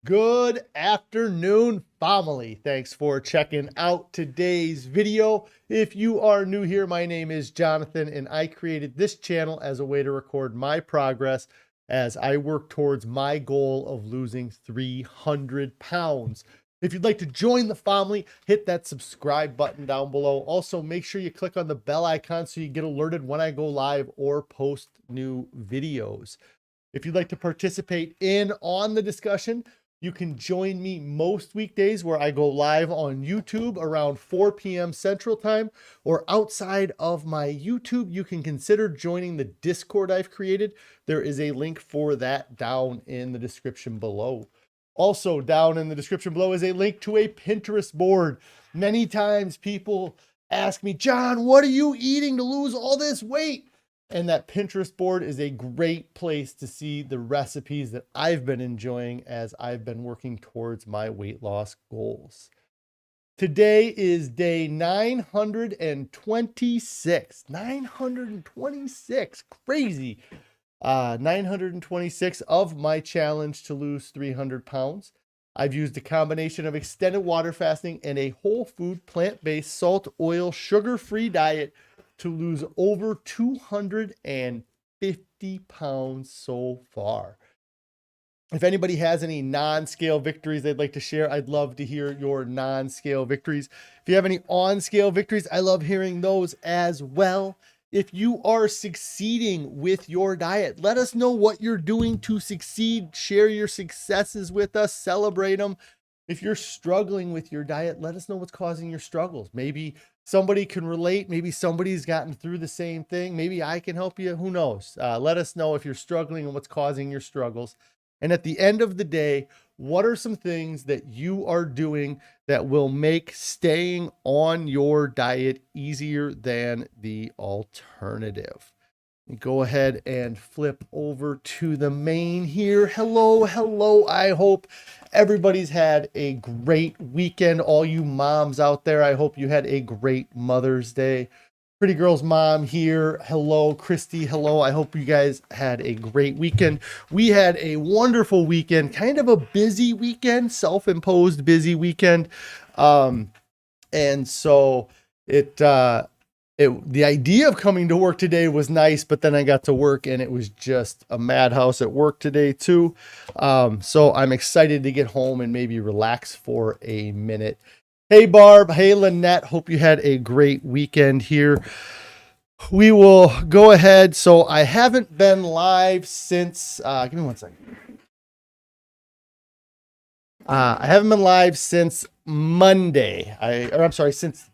Good afternoon, family. Thanks for checking out today's video. If you are new here, my name is Jonathan, and I created this channel as a way to record my progress as I work towards my goal of losing 300 pounds. If you'd like to join the family, hit that subscribe button down below. Also, make sure you click on the bell icon so you get alerted when I go live or post new videos. If you'd like to participate on the discussion, you can join me most weekdays where I go live on YouTube around 4 p.m. Central Time, or outside of my YouTube, you can consider joining the Discord I've created. There is a link for that down in the description below. Also down in the description below is a link to a Pinterest board. Many times people ask me, John, what are you eating to lose all this weight? And that Pinterest board is a great place to see the recipes that I've been enjoying as I've been working towards my weight loss goals. Today is day 926. 926, crazy. 926 of my challenge to lose 300 pounds. I've used a combination of extended water fasting and a whole food, plant-based, salt, oil, sugar-free diet to lose over 250 pounds so far. If anybody has any non-scale victories they'd like to share, I'd love to hear your non-scale victories. If you have any on-scale victories, I love hearing those as well. If you are succeeding with your diet, let us know what you're doing to succeed. Share your successes with us, celebrate them. If you're struggling with your diet, let us know what's causing your struggles. Maybe somebody can relate. Maybe somebody's gotten through the same thing. Maybe I can help you. Who knows? Let us know if you're struggling and what's causing your struggles. And at the end of the day, what are some things that you are doing that will make staying on your diet easier than the alternative? Go ahead and flip over to the main here. Hello. I hope everybody's had a great weekend. All you moms out there, I hope you had a great Mother's Day. Pretty Girl's mom here. Hello, Christy. Hello. I hope you guys had a great weekend. We had a wonderful weekend, kind of a busy weekend, self-imposed busy weekend. And so the idea of coming to work today was nice, but then I got to work and it was just a madhouse at work today too. So I'm excited to get home and maybe relax for a minute. Hey, Barb. Hey, Lynette. Hope you had a great weekend here. We will go ahead. So I haven't been live since, give me one second. I haven't been live since Monday. Since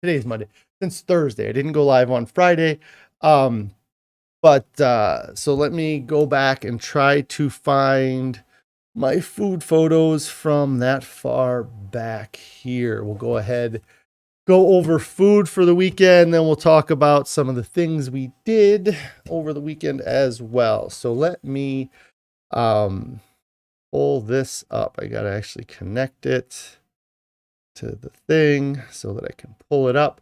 today's Monday. Since Thursday. I didn't go live on Friday. So let me go back and try to find my food photos from that far back here. We'll go ahead, go over food for the weekend, then we'll talk about some of the things we did over the weekend as well. So let me pull this up. I got to actually connect it to the thing so that I can pull it up.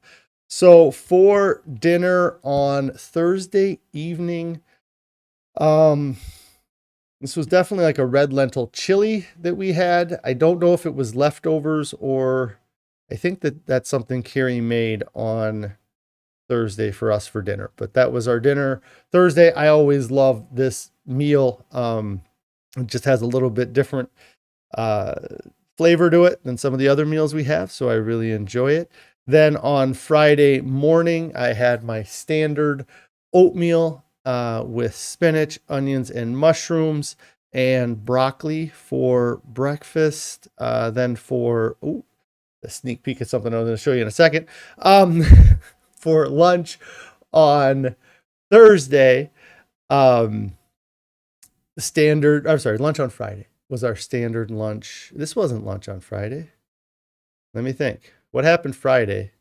So for dinner on Thursday evening, this was definitely like a red lentil chili that we had. I don't know if it was leftovers or I think that's something Carrie made on Thursday for us for dinner, but that was our dinner Thursday. I always love this meal. It just has a little bit different flavor to it than some of the other meals we have, so I really enjoy it. Then on Friday morning, I had my standard oatmeal with spinach, onions, and mushrooms, and broccoli for breakfast. Then for a sneak peek at something I'm going to show you in a second. For lunch on Thursday, lunch on Friday was our standard lunch. This wasn't lunch on Friday. Let me think. What happened Friday?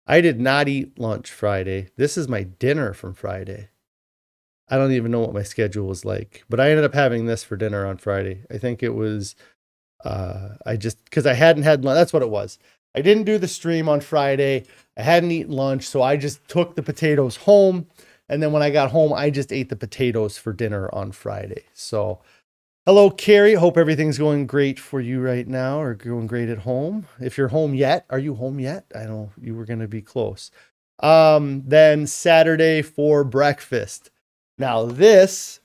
I did not eat lunch Friday. This is my dinner from Friday. I don't even know what my schedule was like, but I ended up having this for dinner on Friday. I think it was, because I hadn't had lunch. That's what it was. I didn't do the stream on Friday. I hadn't eaten lunch, so I just took the potatoes home. And then when I got home, I just ate the potatoes for dinner on Friday. So Hello, Carrie. Hope everything's going great for you right now or going great at home. If you're home yet, are you home yet? I know you were going to be close. Then Saturday for breakfast. Now, this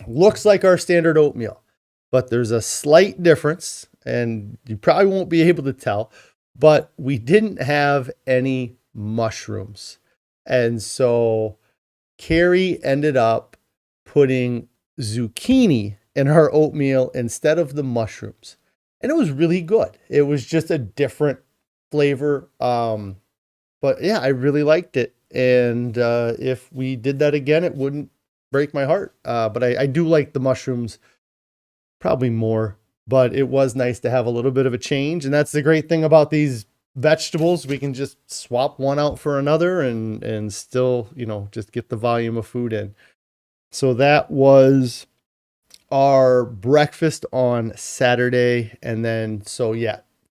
looks like our standard oatmeal, but there's a slight difference, and you probably won't be able to tell, but we didn't have any mushrooms. And so Carrie ended up putting zucchini in her oatmeal instead of the mushrooms. And it was really good. It was just a different flavor. But yeah, I really liked it. And if we did that again, it wouldn't break my heart. But I do like the mushrooms probably more. But it was nice to have a little bit of a change. And that's the great thing about these vegetables. We can just swap one out for another and still, just get the volume of food in. So that was our breakfast on Saturday. And then,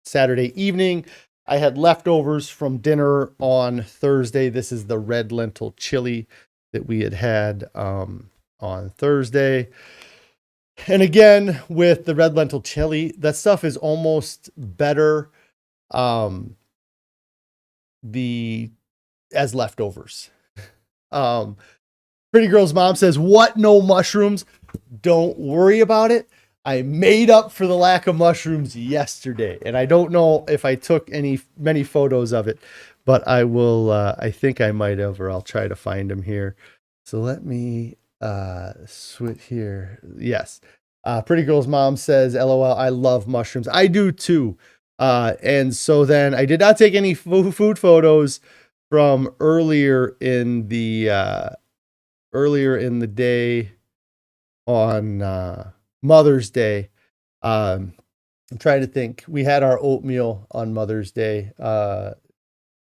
Saturday evening, I had leftovers from dinner on Thursday. This is the red lentil chili that we had on Thursday. And again, with the red lentil chili, that stuff is almost better as leftovers. Pretty Girl's mom says, "What? No mushrooms?" Don't worry about it. I made up for the lack of mushrooms yesterday, and I don't know if I took many photos of it, but I will. I think I might have, or I'll try to find them here. So let me switch here. Yes. Pretty Girl's mom says, "LOL, I love mushrooms." I do too. And so then I did not take any food photos from earlier in the day on Mother's Day. I'm trying to think. We had our oatmeal on Mother's Day,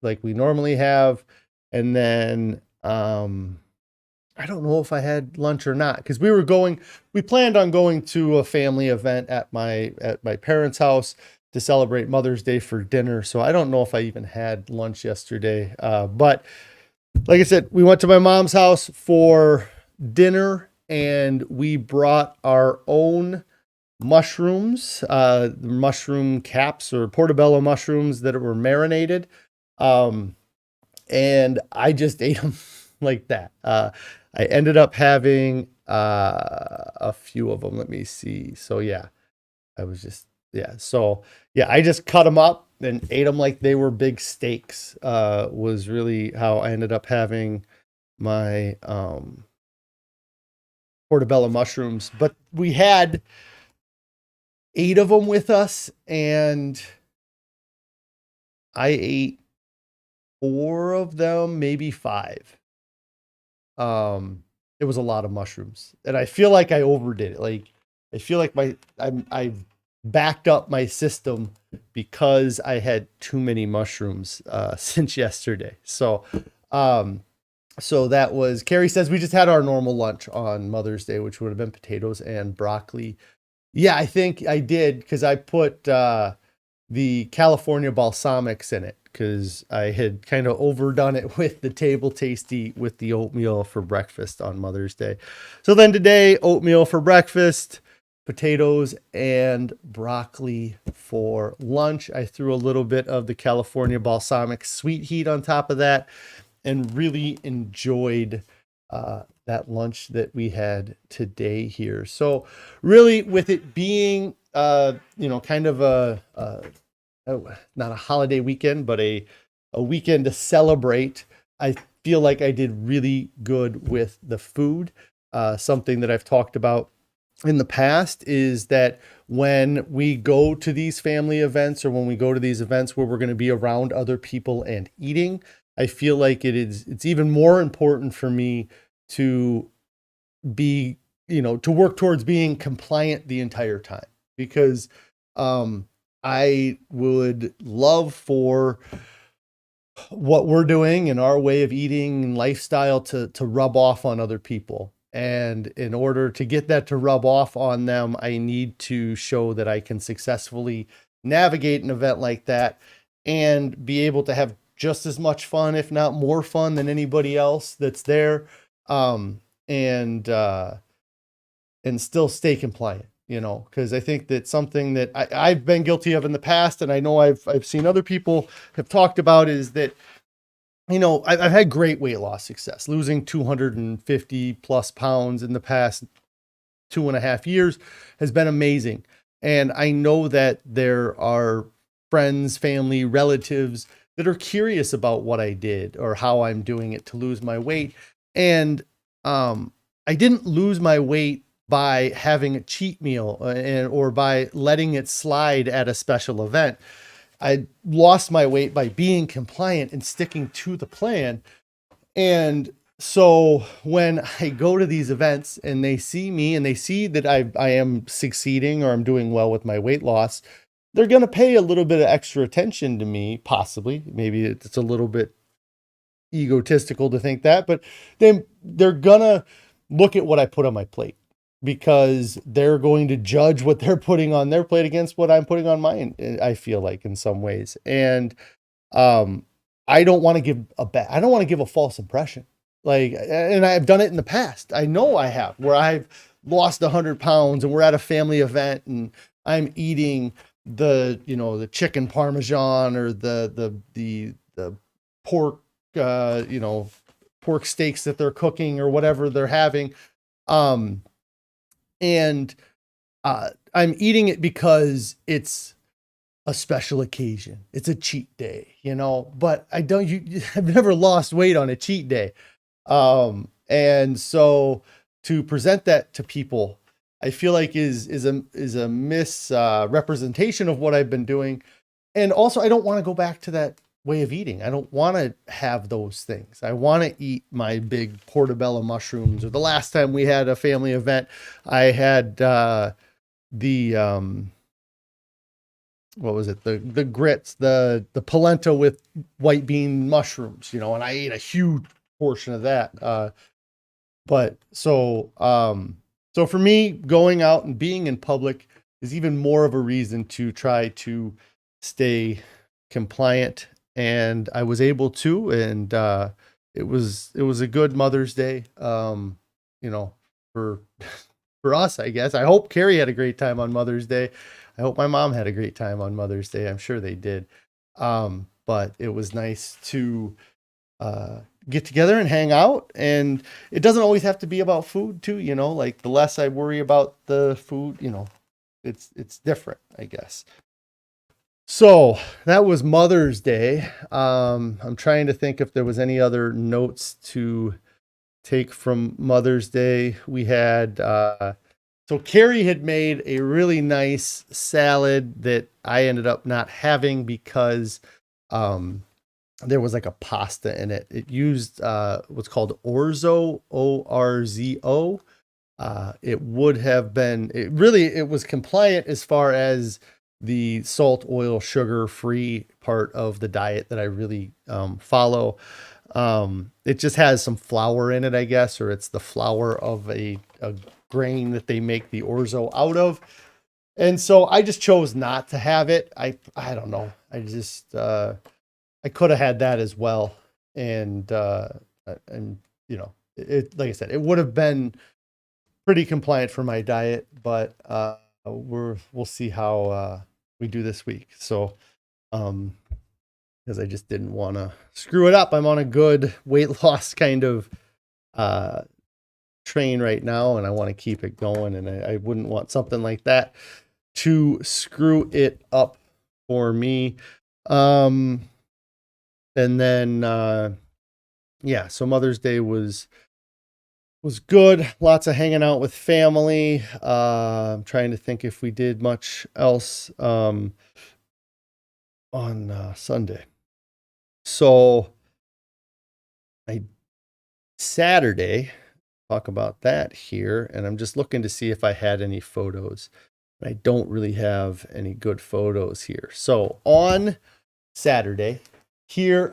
like we normally have. And then I don't know if I had lunch or not, because we planned on going to a family event at my parents' house to celebrate Mother's Day for dinner. So I don't know if I even had lunch yesterday. But like I said, we went to my mom's house for dinner and we brought our own mushrooms, mushroom caps or portobello mushrooms that were marinated. And I just ate them like that. I ended up having a few of them. Let me see. So yeah, I just cut them up and ate them like they were big steaks. Was really how I ended up having my portobello mushrooms. But we had 8 of them with us, and I ate 4 of them, maybe 5. It was a lot of mushrooms, and I feel like I overdid it. Like I feel like I've backed up my system because I had too many mushrooms since yesterday. So that was, Carrie says, we just had our normal lunch on Mother's Day, which would have been potatoes and broccoli. Yeah, I think I did, because I put the California balsamics in it, because I had kind of overdone it with the table tasty with the oatmeal for breakfast on Mother's Day. So then today, oatmeal for breakfast, potatoes and broccoli for lunch. I threw a little bit of the California balsamic sweet heat on top of that, and really enjoyed that lunch that we had today here. So really, with it being kind of not a holiday weekend, but a weekend to celebrate, I feel like I did really good with the food. Something that I've talked about in the past is that when we go to these family events, or when we go to these events where we're going to be around other people and eating, I feel like it's even more important for me to be, to work towards being compliant the entire time, because I would love for what we're doing and our way of eating and lifestyle to rub off on other people. And in order to get that to rub off on them, I need to show that I can successfully navigate an event like that and be able to have just as much fun, if not more fun, than anybody else that's there. And still stay compliant. because I think that's something that I've been guilty of in the past. And I know I've seen other people have talked about is that, I've had great weight loss success, losing 250 plus pounds in the past 2.5 years has been amazing. And I know that there are friends, family, relatives that are curious about what I did or how I'm doing it to lose my weight. And I didn't lose my weight by having a cheat meal or by letting it slide at a special event. I lost my weight by being compliant and sticking to the plan. And so when I go to these events and they see me and they see that I am succeeding or I'm doing well with my weight loss, they're going to pay a little bit of extra attention to me, possibly. Maybe it's a little bit egotistical to think that, but they're going to look at what I put on my plate because they're going to judge what they're putting on their plate against what I'm putting on mine, I feel like, in some ways. And I don't want to give a false impression. And I've done it in the past. I know I have, where I've lost 100 pounds and we're at a family event and I'm eating the chicken Parmesan or the pork, pork steaks that they're cooking or whatever they're having. And I'm eating it because it's a special occasion. It's a cheat day, but I've never lost weight on a cheat day. And so to present that to people, I feel like is a misrepresentation of what I've been doing. And also I don't want to go back to that way of eating. I don't want to have those things. I want to eat my big portobello mushrooms, or the last time we had a family event, I had, what was it? The grits, the polenta with white bean mushrooms, and I ate a huge portion of that. So for me, going out and being in public is even more of a reason to try to stay compliant. And I was able to, and it was a good Mother's Day, for us, I guess. I hope Carrie had a great time on Mother's Day. I hope my mom had a great time on Mother's Day. I'm sure they did. But it was nice to get together and hang out. And it doesn't always have to be about food too, like the less I worry about the food, it's different, I guess. So that was Mother's Day. I'm trying to think if there was any other notes to take from Mother's Day. We had, so Carrie had made a really nice salad that I ended up not having because there was like a pasta in it. It used what's called orzo, ORZO. It was compliant as far as the salt, oil, sugar free part of the diet that I really follow. It just has some flour in it, I guess, or it's the flour of a grain that they make the orzo out of. And so I just chose not to have it. I don't know. I just, I could have had that as well. And like I said, it would have been pretty compliant for my diet, but we'll see how we do this week. So, because I just didn't want to screw it up. I'm on a good weight loss kind of train right now, and I want to keep it going. And I wouldn't want something like that to screw it up for me. And then, so Mother's Day was good. Lots of hanging out with family. I'm trying to think if we did much else on Sunday. So Saturday, talk about that here. And I'm just looking to see if I had any photos. I don't really have any good photos here. So on Saturday here,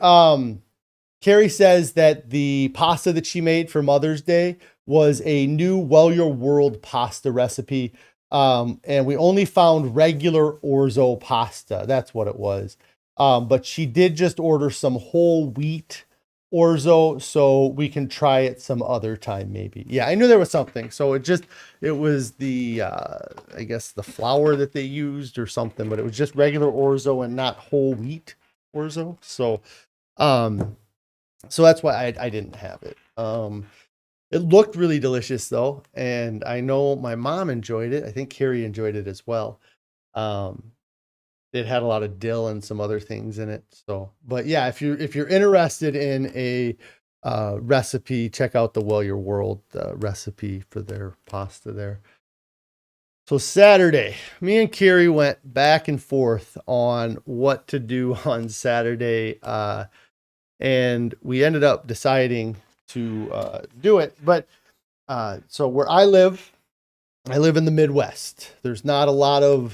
Carrie says that the pasta that she made for Mother's Day was a new Well Your World pasta recipe. And we only found regular orzo pasta. That's what it was. But she did just order some whole wheat orzo, so we can try it some other time maybe. Yeah, I knew there was something. So it was the I guess the flour that they used or something, but it was just regular orzo and not whole wheat orzo. Um so that's why I didn't have it. It looked really delicious though, and I know my mom enjoyed it. I think Carrie enjoyed it as well. Um it had a lot of dill and some other things in it. So, but yeah, if you're interested in a recipe, check out the Well Your World recipe for their pasta there. So Saturday, me and Carrie went back and forth on what to do on Saturday, and we ended up deciding to do it. But so where I live in the Midwest. There's not a lot of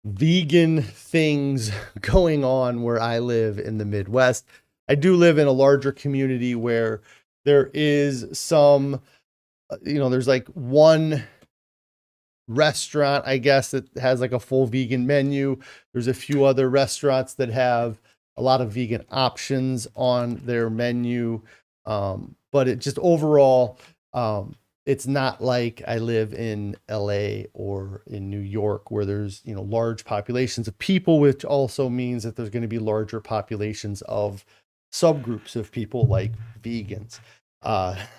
vegan things going on where I live in the Midwest. I do live in a larger community where there is some, there's like one restaurant, I guess, that has like a full vegan menu. There's a few other restaurants that have a lot of vegan options on their menu. But it just overall, it's not like I live in LA or in New York where there's, large populations of people, which also means that there's going to be larger populations of subgroups of people like vegans.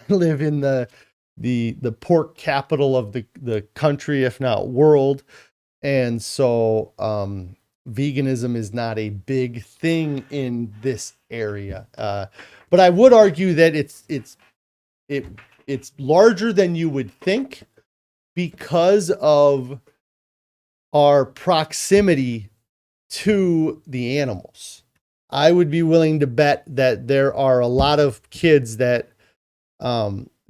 Live in the pork capital of the country, if not world. And so, veganism is not a big thing in this area. But I would argue that it's larger than you would think because of our proximity to the animals. I would be willing to bet that there are a lot of kids that,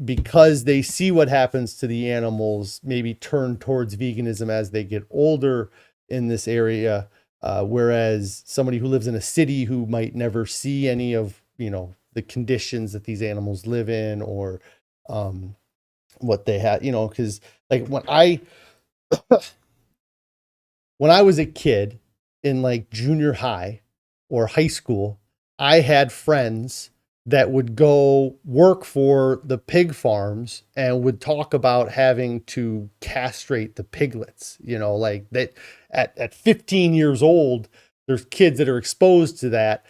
because they see what happens to the animals, maybe turn towards veganism as they get older in this area. Whereas somebody who lives in a city who might never see any of, the conditions that these animals live in or, what they had, because like when I was a kid in like junior high or high school, I had friends that would go work for the pig farms and would talk about having to castrate the piglets, like that at 15 years old, there's kids that are exposed to that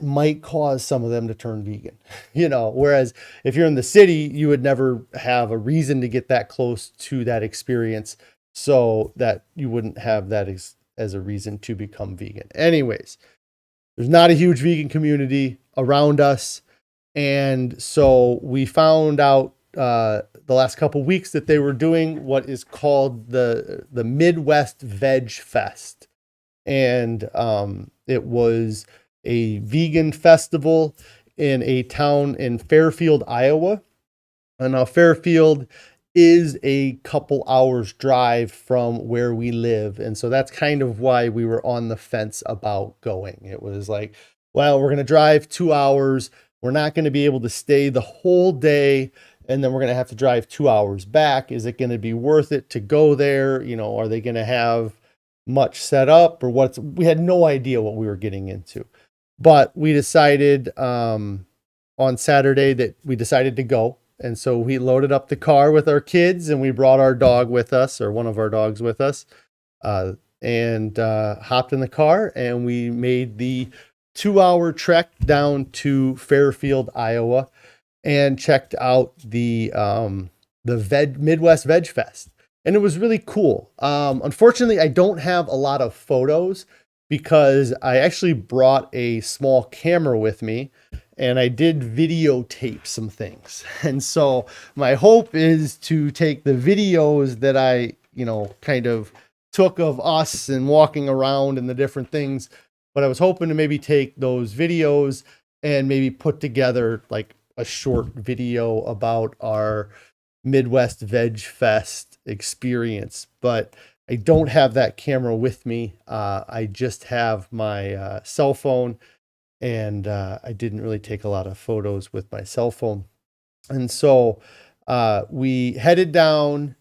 might cause some of them to turn vegan, whereas if you're in the city, you would never have a reason to get that close to that experience, so that you wouldn't have that as a reason to become vegan. Anyways, there's not a huge vegan community around us. And so we found out the last couple of weeks that they were doing what is called the Midwest Veg Fest. And it was a vegan festival in a town in Fairfield, Iowa. And now Fairfield is a couple hours drive from where we live. And so that's kind of why we were on the fence about going. It was like, well, we're going to drive 2 hours. We're not going to be able to stay the whole day. And then we're going to have to drive 2 hours back. Is it going to be worth it to go there? Are they going to have much set up or we had no idea what we were getting into. But we decided on Saturday that we decided to go. And so we loaded up the car with our kids and we brought our dog with us, or one of our dogs with us, and hopped in the car and we made the 2-hour trek down to Fairfield, Iowa, and checked out the Midwest Veg Fest. And it was really cool. Unfortunately, I don't have a lot of photos because I actually brought a small camera with me and I did videotape some things. And so my hope is to take the videos that I, kind of took of us and walking around and the different things. But I was hoping to maybe take those videos and maybe put together like a short video about our Midwest Veg Fest experience. But I don't have that camera with me. I just have my cell phone. And I didn't really take a lot of photos with my cell phone. And so we headed down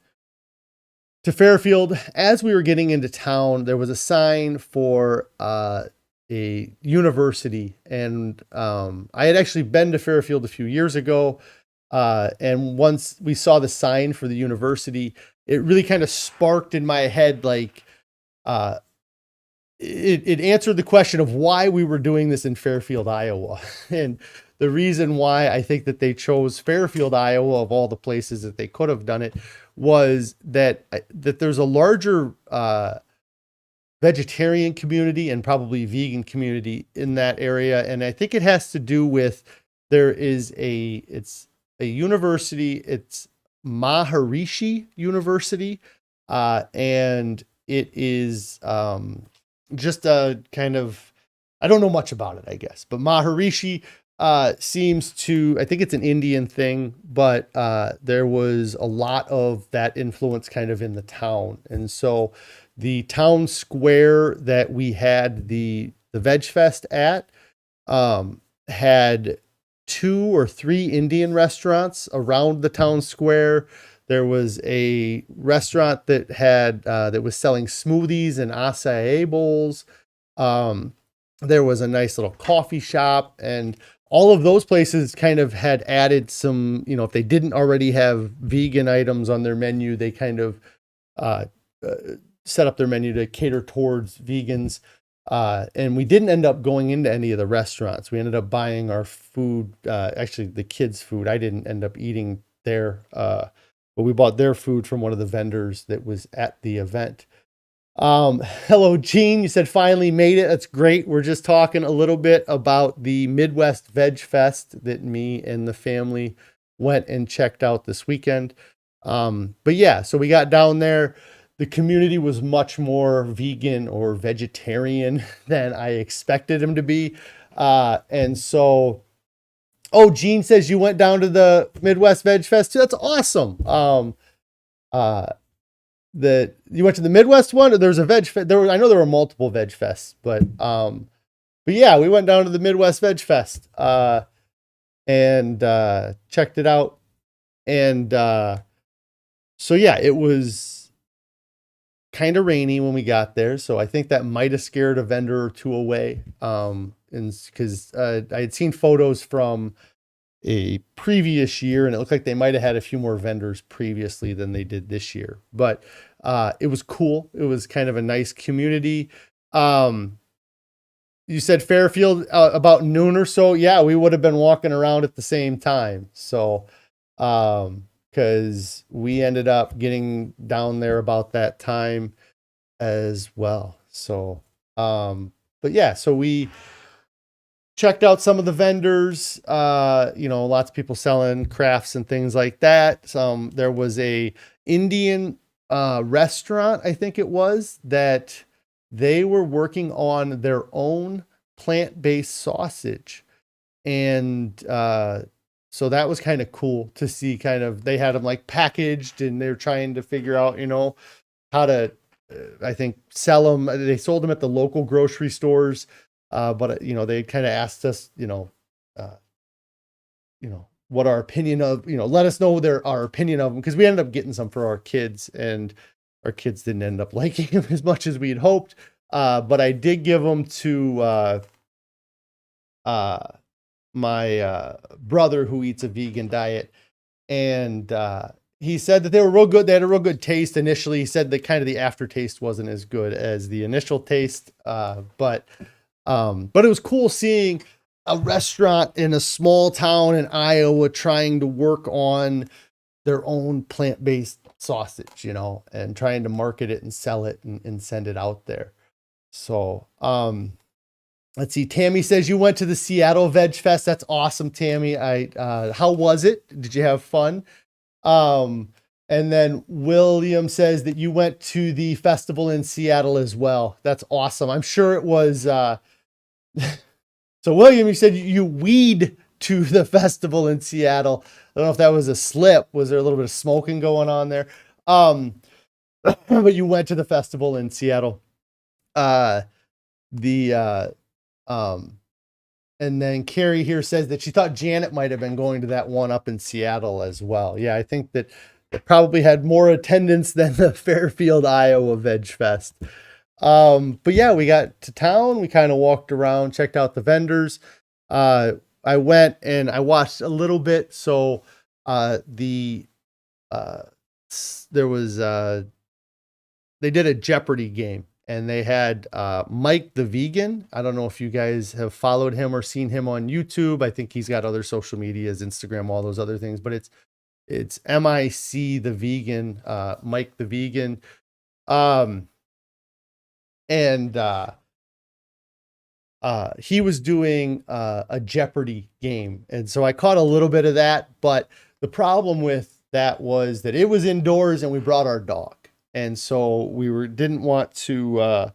to Fairfield. As we were getting into town, there was a sign for a university, and I had actually been to Fairfield a few years ago, and once we saw the sign for the university, it really kind of sparked in my head, like it answered the question of why we were doing this in Fairfield, Iowa. And the reason why I think that they chose Fairfield, Iowa, of all the places that they could have done it, was that there's a larger vegetarian community and probably vegan community in that area. And I think it has to do with, it's a university, it's Maharishi University. And it is just a kind of, I don't know much about it, I guess, but Maharishi seems to, I think it's an Indian thing, but there was a lot of that influence kind of in the town. And so the town square that we had the Veg Fest at had 2 or 3 Indian restaurants around the town square. There was a restaurant that had that was selling smoothies and acai bowls. There was a nice little coffee shop, and all of those places kind of had added some, if they didn't already have vegan items on their menu, they kind of set up their menu to cater towards vegans. And we didn't end up going into any of the restaurants. We ended up buying our food, actually the kids' food. I didn't end up eating there, but we bought their food from one of the vendors that was at the event. Hello, Gene. You said finally made it. That's great. We're just talking a little bit about the Midwest Veg Fest that me and the family went and checked out this weekend. But yeah, so we got down there. The community was much more vegan or vegetarian than I expected them to be. And so, oh, Gene says you went down to the Midwest Veg Fest too. That's awesome. That you went to the Midwest one, or there's a Veg Fest. I know there were multiple Veg Fests, but yeah, we went down to the Midwest Veg Fest, and checked it out. And so yeah, it was kind of rainy when we got there, so I think that might have scared a vendor or two away. And because I had seen photos from a previous year, and it looked like they might have had a few more vendors previously than they did this year. But it was cool. It was kind of a nice community. You said Fairfield about noon or so. Yeah, we would have been walking around at the same time. So because we ended up getting down there about that time as well. So, but yeah, so we checked out some of the vendors, lots of people selling crafts and things like that. There was a Indian restaurant, I think it was, that they were working on their own plant-based sausage. And, so that was kind of cool to see. Kind of, they had them like packaged, and they're trying to figure out, how to, I think, sell them. They sold them at the local grocery stores. But they kind of asked us, what our opinion of, let us know our opinion of them, because we ended up getting some for our kids, and our kids didn't end up liking them as much as we had hoped. But I did give them to my brother, who eats a vegan diet, and he said that they were real good. They had a real good taste initially. He said that kind of the aftertaste wasn't as good as the initial taste, but it was cool seeing a restaurant in a small town in Iowa trying to work on their own plant-based sausage, and trying to market it and sell it and send it out there. So, let's see. Tammy says you went to the Seattle Veg Fest. That's awesome, Tammy. How was it? Did you have fun? And then William says that you went to the festival in Seattle as well. That's awesome. I'm sure it was, so William, you said you weed to the festival in Seattle. I don't know if that was a slip. Was there a little bit of smoking going on there? But you went to the festival in Seattle. And then Carrie here says that she thought Janet might have been going to that one up in Seattle as well. Yeah, I think that it probably had more attendance than the Fairfield, Iowa Veg Fest. But yeah, we got to town. We kind of walked around, checked out the vendors. I went and I watched a little bit. So uh, there was they did a Jeopardy game, and they had Mike the vegan. I don't know if you guys have followed him or seen him on YouTube. I think he's got other social medias, Instagram, all those other things, but it's MIC the vegan, Mike the vegan. Um, and he was doing a Jeopardy game. And so I caught a little bit of that, but the problem with that was that it was indoors and we brought our dog. And so didn't want to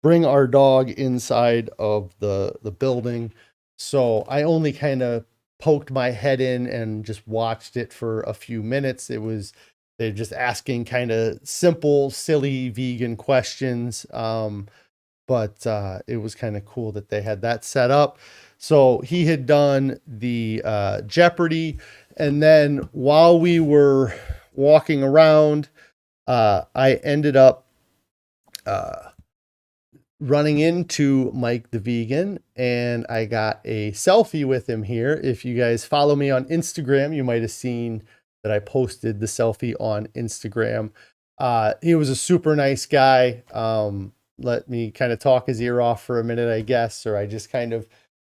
bring our dog inside of the building. So I only kind of poked my head in and just watched it for a few minutes. They're just asking kind of simple, silly vegan questions. But it was kind of cool that they had that set up. So he had done the Jeopardy. And then while we were walking around, I ended up running into Mike the vegan, and I got a selfie with him here. If you guys follow me on Instagram, you might have seen that I posted the selfie on Instagram. He was a super nice guy. Let me kind of talk his ear off for a minute, I guess, or I just kind of,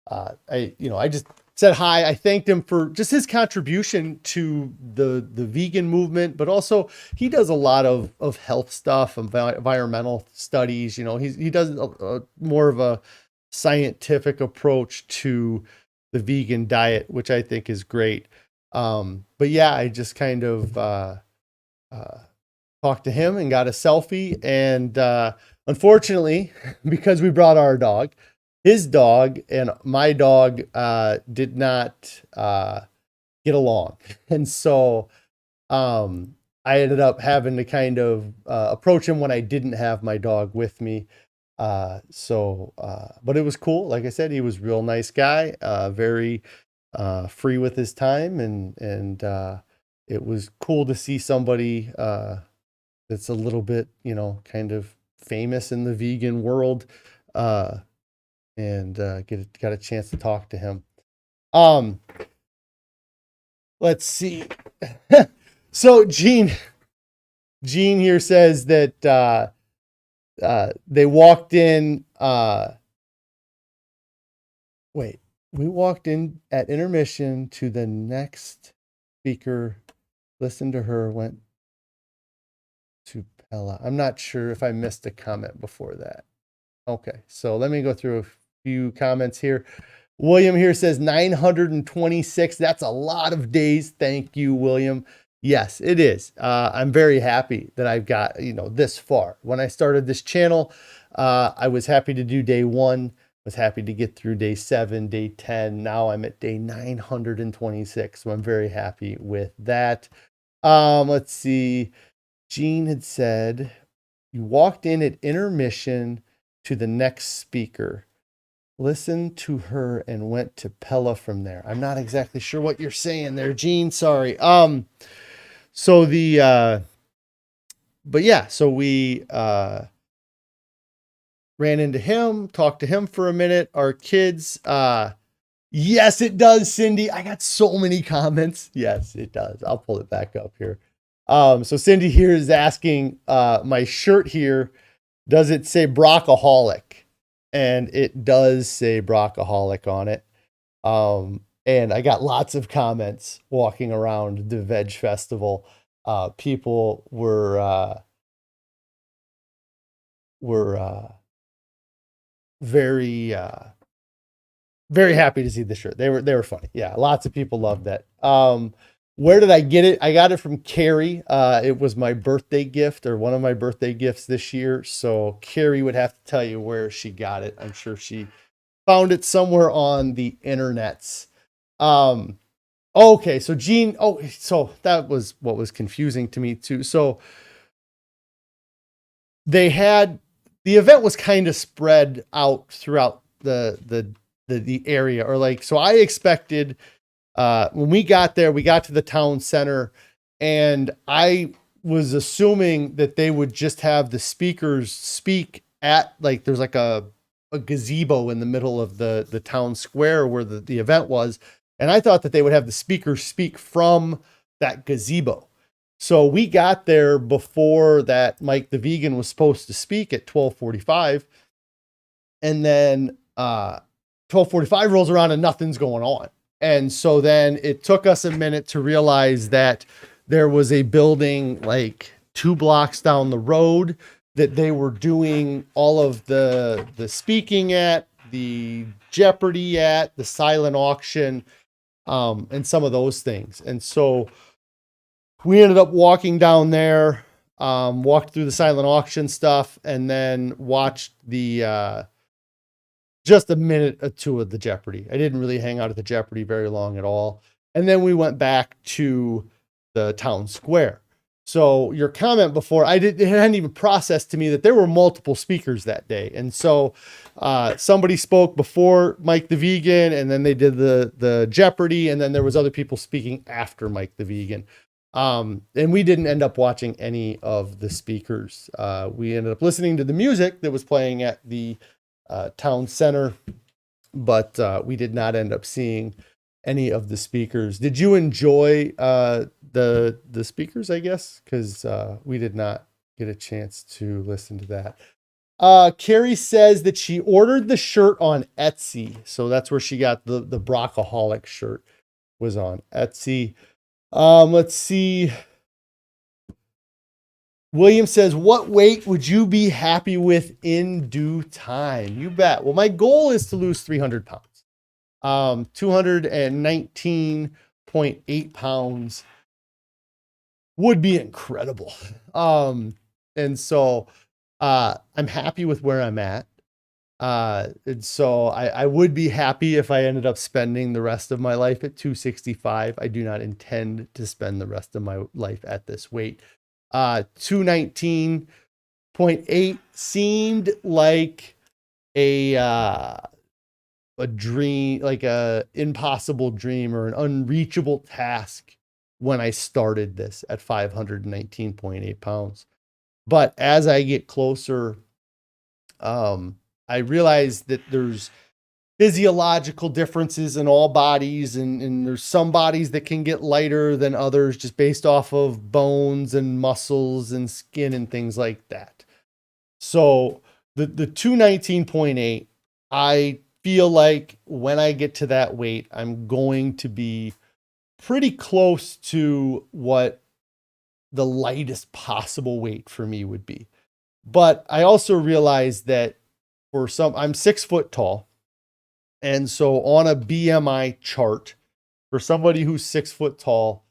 I just said hi. I thanked him for just his contribution to the vegan movement, but also he does a lot of health stuff, environmental studies. He does more of a scientific approach to the vegan diet, which I think is great. But yeah, I just kind of talked to him and got a selfie. And unfortunately, because we brought our dog, his dog and my dog did not get along. And so I ended up having to kind of approach him when I didn't have my dog with me. But it was cool. Like I said, he was a real nice guy, very free with his time. And it was cool to see somebody that's a little bit, kind of famous in the vegan world. And got a chance to talk to him. Let's see. So Gene here says that they walked in. We walked in at intermission to the next speaker, listened to her, went to Pella. I'm not sure if I missed a comment before that. Okay, so let me go through a few comments here. William here says 926. That's a lot of days. Thank you, William. Yes, it is. I'm very happy that I've got, this far. When I started this channel, I was happy to do day 1, was happy to get through day 7, day 10. Now I'm at day 926. So I'm very happy with that. Let's see. Gene had said, you walked in at intermission to the next speaker, listened to her, and went to Pella from there. I'm not exactly sure what you're saying there, Gene. Sorry. So we ran into him, talked to him for a minute. Our kids, yes, it does, Cindy. I got so many comments. Yes, it does. I'll pull it back up here. So Cindy here is asking, my shirt here, does it say Brockaholic? And it does say Brockaholic on it. And I got lots of comments walking around the Veg Festival. People were very very happy to see the shirt. They were funny. Yeah, lots of people loved that. Where did I get it? I got it from Carrie. It was my birthday gift, or one of my birthday gifts this year. So Carrie would have to tell you where she got it. I'm sure she found it somewhere on the internets. Okay, so Gene, so that was what was confusing to me too. So the event was kind of spread out throughout the area, or so I expected, when we got there, we got to the town center, and I was assuming that they would just have the speakers speak at like, there's like a gazebo in the middle of the town square where the event was. And I thought that they would have the speakers speak from that gazebo. So we got there before that Mike the Vegan was supposed to speak at 12:45. And then 12:45 rolls around and nothing's going on. And so then it took us a minute to realize that there was a building like 2 blocks down the road that they were doing all of the speaking at, the Jeopardy at, the silent auction, and some of those things. And so we ended up walking down there, walked through the silent auction stuff, and then watched the just a minute or two of the Jeopardy. I didn't really hang out at the Jeopardy very long at all. And then we went back to the town square. So your comment before, it hadn't even processed to me that there were multiple speakers that day. And so somebody spoke before Mike the Vegan, and then they did the Jeopardy, and then there was other people speaking after Mike the Vegan. And we didn't end up watching any of the speakers. We ended up listening to the music that was playing at the town center, but we did not end up seeing any of the speakers. Did you enjoy the speakers, I guess? Because we did not get a chance to listen to that. Carrie says that she ordered the shirt on Etsy. So that's where she got the Brockaholic shirt, was on Etsy. Let's see. William says, what weight would you be happy with in due time? You bet. Well, my goal is to lose 300 pounds. 219.8 pounds would be incredible. And so I'm happy with where I'm at. And so I would be happy if I ended up spending the rest of my life at 265. I do not intend to spend the rest of my life at this weight. 219.8 seemed like a dream, like a impossible dream or an unreachable task when I started this at 519.8 pounds. But as I get closer, I realize that there's physiological differences in all bodies, and there's some bodies that can get lighter than others just based off of bones and muscles and skin and things like that. So the 219.8, I feel like when I get to that weight, I'm going to be pretty close to what the lightest possible weight for me would be. But I also realize that I'm 6 foot tall. And so on a BMI chart, for somebody who's 6 foot tall,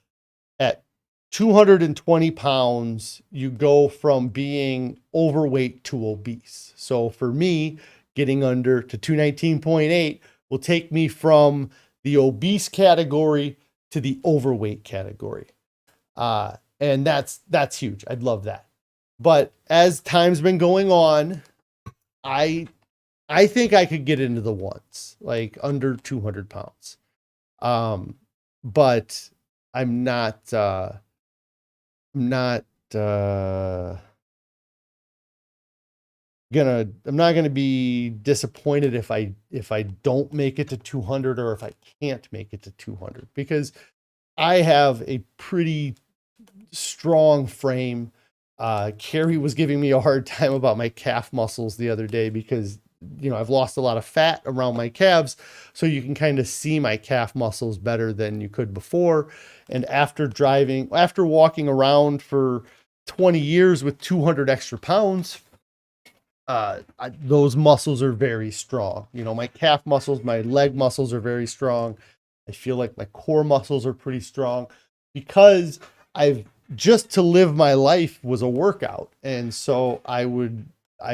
at 220 pounds, you go from being overweight to obese. So for me, getting under to 219.8 will take me from the obese category to the overweight category. And that's huge. I'd love that. But as time's been going on, I think I could get into the ones, like under 200 pounds. But I'm not gonna be disappointed if I don't make it to 200, or if I can't make it to 200, because I have a pretty strong frame. Carrie was giving me a hard time about my calf muscles the other day because, I've lost a lot of fat around my calves, so you can kind of see my calf muscles better than you could before. And after walking around for 20 years with 200 extra pounds, those muscles are very strong. My calf muscles, my leg muscles are very strong. I feel like my core muscles are pretty strong because just to live my life was a workout. And so I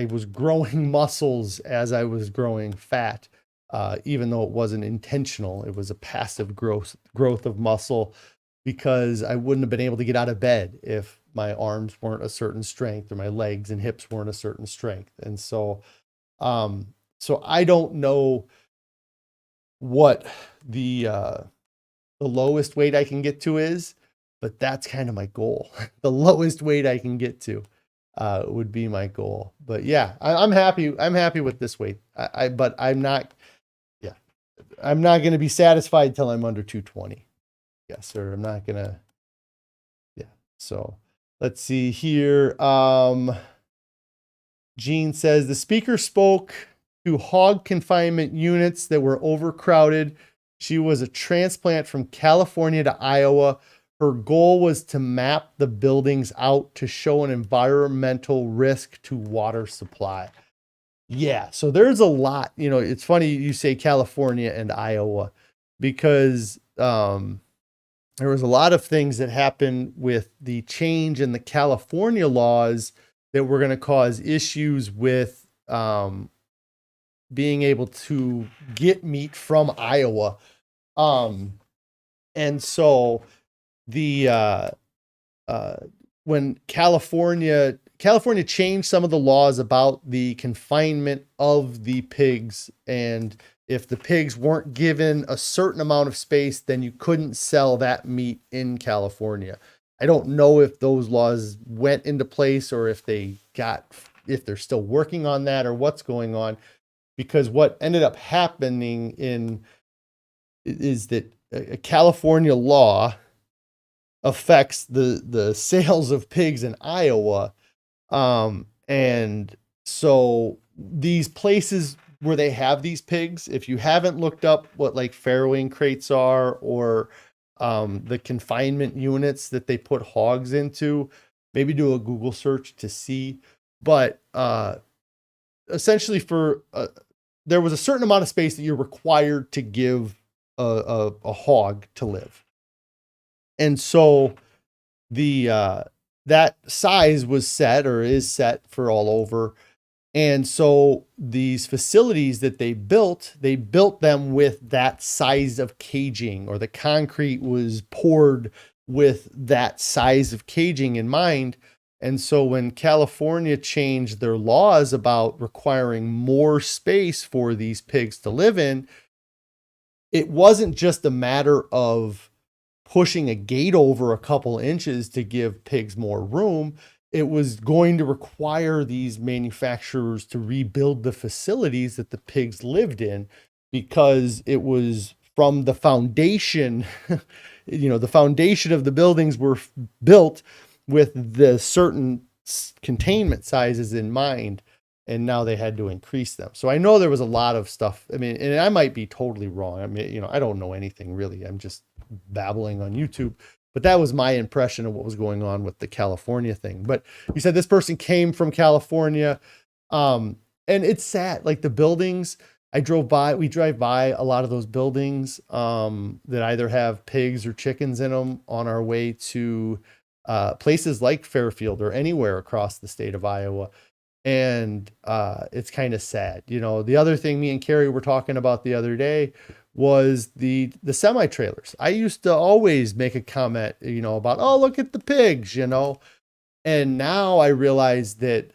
was growing muscles as I was growing fat, even though it wasn't intentional. It was a passive growth of muscle, because I wouldn't have been able to get out of bed if my arms weren't a certain strength or my legs and hips weren't a certain strength. And so, I don't know what the lowest weight I can get to is, but that's kind of my goal. The lowest weight I can get to. would be my goal. But yeah, I'm happy. I'm happy with this weight. But I'm not. Yeah, I'm not going to be satisfied till I'm under 220. Yes, or I'm not gonna. Yeah. So let's see here. Gene says the speaker spoke to hog confinement units that were overcrowded. She was a transplant from California to Iowa. Her goal was to map the buildings out to show an environmental risk to water supply. Yeah, so there's a lot, it's funny you say California and Iowa because there was a lot of things that happened with the change in the California laws that were going to cause issues with being able to get meat from Iowa. And so the when California changed some of the laws about the confinement of the pigs, and if the pigs weren't given a certain amount of space, then you couldn't sell that meat in California. I don't know if those laws went into place or if they're still working on that or what's going on, because what ended up happening is that a California law affects the sales of pigs in Iowa. And so these places where they have these pigs, if you haven't looked up what like farrowing crates are or the confinement units that they put hogs into, maybe do a Google search to see. But essentially there was a certain amount of space that you're required to give a hog to live. And so that size was set or is set for all over. And so these facilities that they built them with that size of caging, or the concrete was poured with that size of caging in mind. And so when California changed their laws about requiring more space for these pigs to live in, it wasn't just a matter of pushing a gate over a couple inches to give pigs more room. It was going to require these manufacturers to rebuild the facilities that the pigs lived in, because it was from the foundation, the foundation of the buildings were built with the certain containment sizes in mind. And now they had to increase them. So I know there was a lot of stuff. I mean, and I might be totally wrong. I mean, I don't know anything really. I'm just babbling on YouTube. But that was my impression of what was going on with the California thing. But you said this person came from California. And it's sad. Like the buildings we drive by a lot of those buildings that either have pigs or chickens in them on our way to places like Fairfield or anywhere across the state of Iowa. And it's kind of sad. The other thing me and Carrie were talking about the other day was the semi-trailers. I used to always make a comment, about, oh, look at the pigs, and now I realize that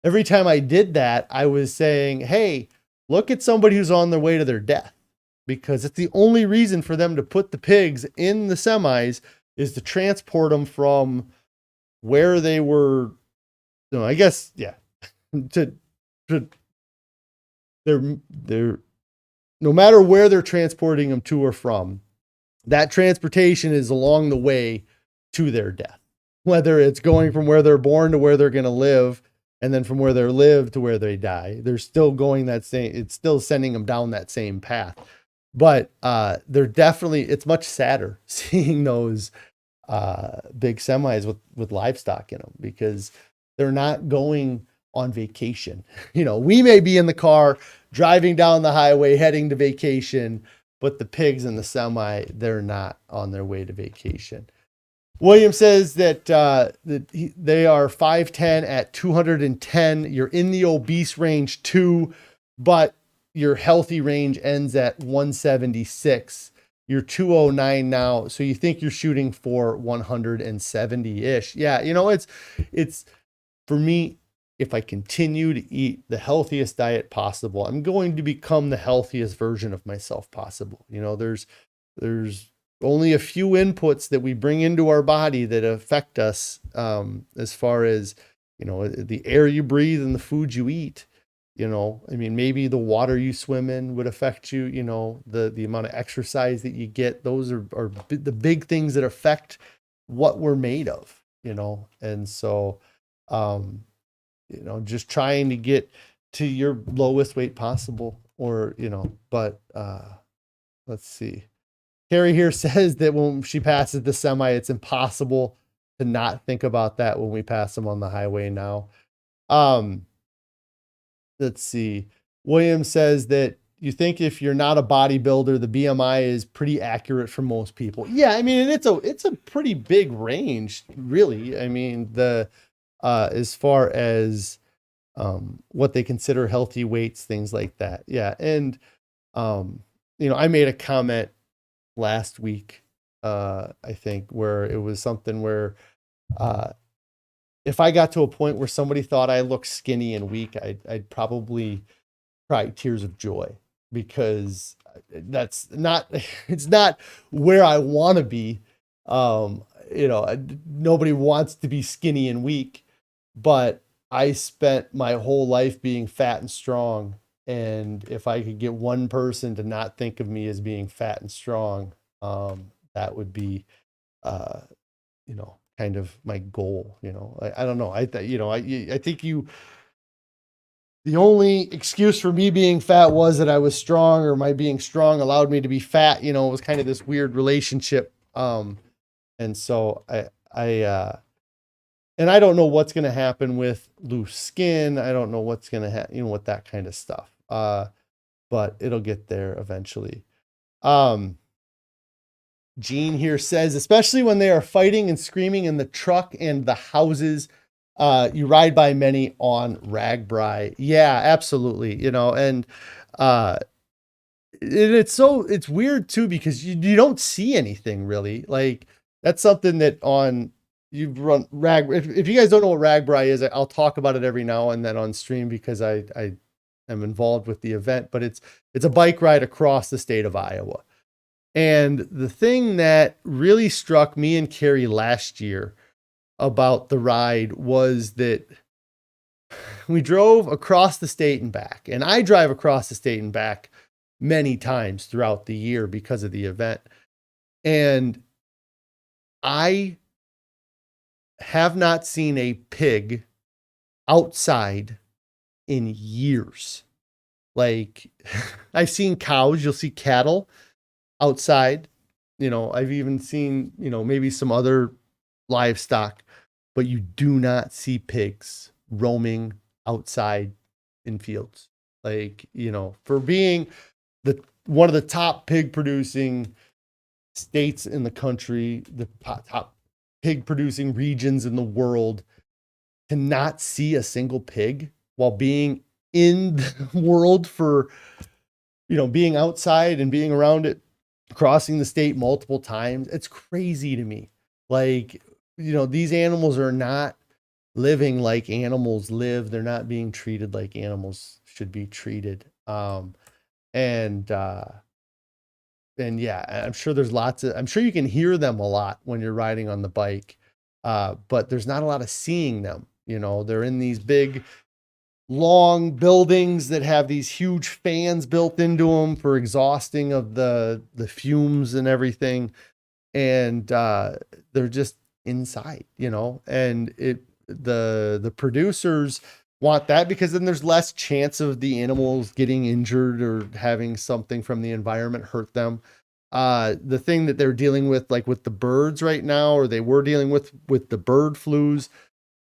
every time I did that, I was saying, hey, look at somebody who's on their way to their death, because it's the only reason for them to put the pigs in the semis is to transport them from where they were. No, I guess, yeah. They're no matter where they're transporting them to or from, that transportation is along the way to their death. Whether it's going from where they're born to where they're going to live, and then from where they live to where they die, they're still going it's still sending them down that same path. But it's much sadder seeing those big semis with livestock in them, because they're not going on vacation. We may be in the car driving down the highway heading to vacation, but the pigs in the semi, they're not on their way to vacation. William says that they are 5'10" at 210. You're in the obese range too, but your healthy range ends at 176. You're 209 now, so you think you're shooting for 170-ish. Yeah, it's for me, if I continue to eat the healthiest diet possible, I'm going to become the healthiest version of myself possible. There's only a few inputs that we bring into our body that affect us, as far as, the air you breathe and the food you eat. I mean, maybe the water you swim in would affect you, the amount of exercise that you get. Those are the big things that affect what we're made of, and so, just trying to get to your lowest weight possible, or, but, let's see. Carrie here says that when she passes the semi, it's impossible to not think about that when we pass them on the highway now. Let's see. William says that you think if you're not a bodybuilder, the BMI is pretty accurate for most people. Yeah, I mean, and it's a pretty big range, really. I mean, as far as what they consider healthy weights, things like that. Yeah, and I made a comment last week, I think, where it was something where if I got to a point where somebody thought I looked skinny and weak, I'd probably cry tears of joy, because that's not, it's not where I want to be. Nobody wants to be skinny and weak, but I spent my whole life being fat and strong. And if I could get one person to not think of me as being fat and strong, that would be, kind of my goal. I don't know. I think the only excuse for me being fat was that I was strong, or my being strong allowed me to be fat. It was kind of this weird relationship. And so and I don't know what's going to happen with loose skin. I don't know what's going to happen, with that kind of stuff. But it'll get there eventually. Gene here says, especially when they are fighting and screaming in the truck and the houses, you ride by many on Ragbri. Yeah, absolutely. And it's weird too, because you don't see anything really. Like, that's something that you've run if you guys don't know what Ragbri is, I'll talk about it every now and then on stream, because I am involved with the event. But it's a bike ride across the state of Iowa. And the thing that really struck me and Carrie last year about the ride was that we drove across the state and back. And I drive across the state and back many times throughout the year because of the event. And I have not seen a pig outside in years. Like, I've seen cows, you'll see cattle outside. I've even seen, maybe some other livestock, but you do not see pigs roaming outside in fields. Like, for being one of the top pig producing states in the country, the top pig producing regions in the world, to not see a single pig while being in the world for, being outside and being around it, crossing the state multiple times. It's crazy to me. Like, these animals are not living like animals live. They're not being treated like animals should be treated. And yeah, I'm sure I'm sure you can hear them a lot when you're riding on the bike. But there's not a lot of seeing them. They're in these big, long buildings that have these huge fans built into them for exhausting of the fumes and everything. And they're just inside, and the producers want that, because then there's less chance of the animals getting injured or having something from the environment hurt them. The thing that they're dealing with, like with the birds right now, or they were dealing with the bird flus,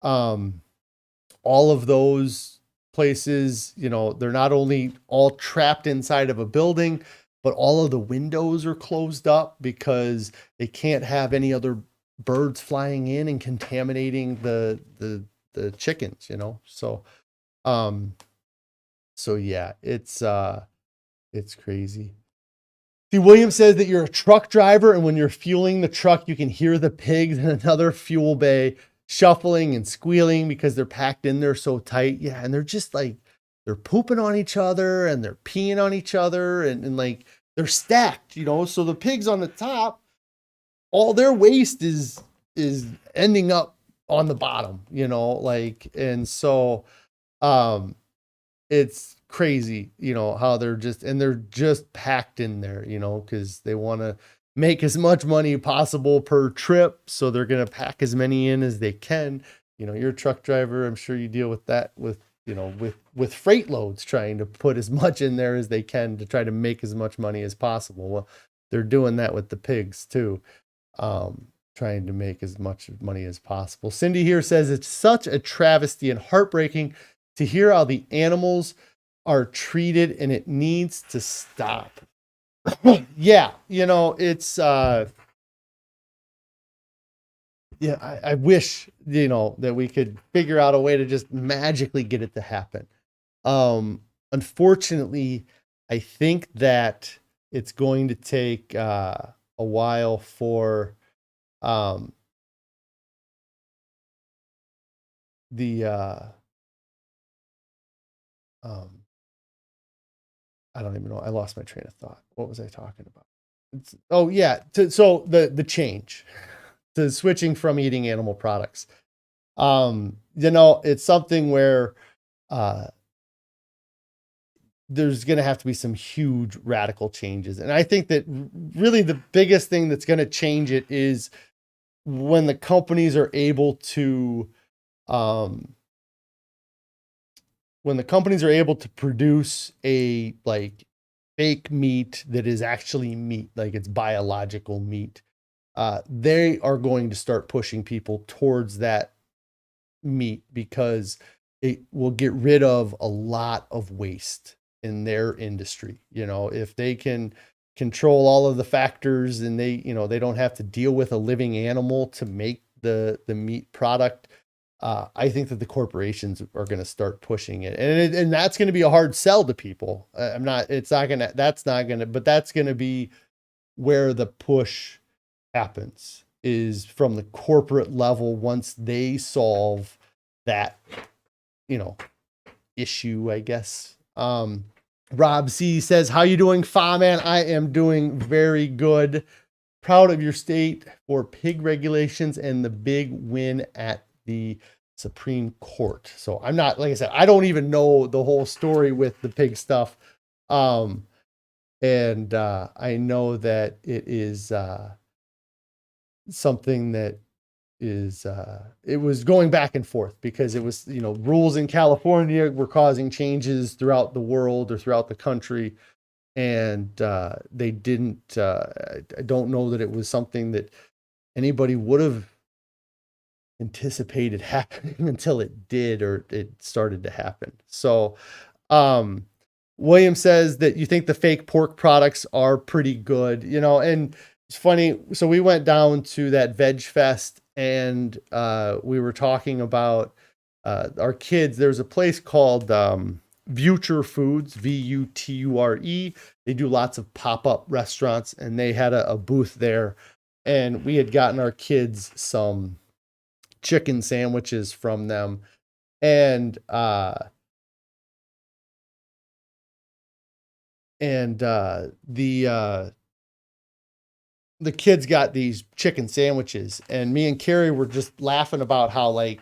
all of those places, they're not only all trapped inside of a building, but all of the windows are closed up because they can't have any other birds flying in and contaminating the chickens, So, yeah, it's crazy. See, William says that you're a truck driver, and when you're fueling the truck, you can hear the pigs in another fuel bay shuffling and squealing because they're packed in there so tight. Yeah, and they're just like, they're pooping on each other and they're peeing on each other, and like they're stacked, so the pigs on the top, all their waste is ending up on the bottom, like, and so it's crazy, how they're just packed in there, because they want to make as much money possible per trip. So they're going to pack as many in as they can. You're a truck driver. I'm sure you deal with that with freight loads, trying to put as much in there as they can to try to make as much money as possible. Well, they're doing that with the pigs too. Trying to make as much money as possible. Cindy here says it's such a travesty and heartbreaking to hear how the animals are treated, and it needs to stop. Yeah, it's I wish, that we could figure out a way to just magically get it to happen. Unfortunately, I think that it's going to take a while for I don't even know. I lost my train of thought. What was I talking about? So the change to switching from eating animal products. It's something where there's going to have to be some huge radical changes. And I think that really the biggest thing that's going to change it is when the companies are able to produce a like fake meat that is actually meat, like it's biological meat, they are going to start pushing people towards that meat because it will get rid of a lot of waste in their industry. If they can control all of the factors and they don't have to deal with a living animal to make the meat product, I think that the corporations are going to start pushing it, and that's going to be a hard sell to people. That's going to be where the push happens, is from the corporate level. Once they solve that, issue, I guess. Rob C says, how you doing, Fa Man? I am doing very good. Proud of your state for pig regulations and the big win at the Supreme Court. So I'm not, like I said, I don't even know the whole story with the pig stuff. And I know that it is something that is it was going back and forth because it was, rules in California were causing changes throughout the world or throughout the country. And they didn't, I don't know that it was something that anybody would have anticipated happening until it did, or it started to happen. So William says that you think the fake pork products are pretty good, and it's funny. So we went down to that Veg Fest and we were talking about our kids. There's a place called Vuture Foods, Vuture. They do lots of pop-up restaurants, and they had a booth there, and we had gotten our kids some chicken sandwiches from them. And the kids got these chicken sandwiches, and me and Carrie were just laughing about how, like,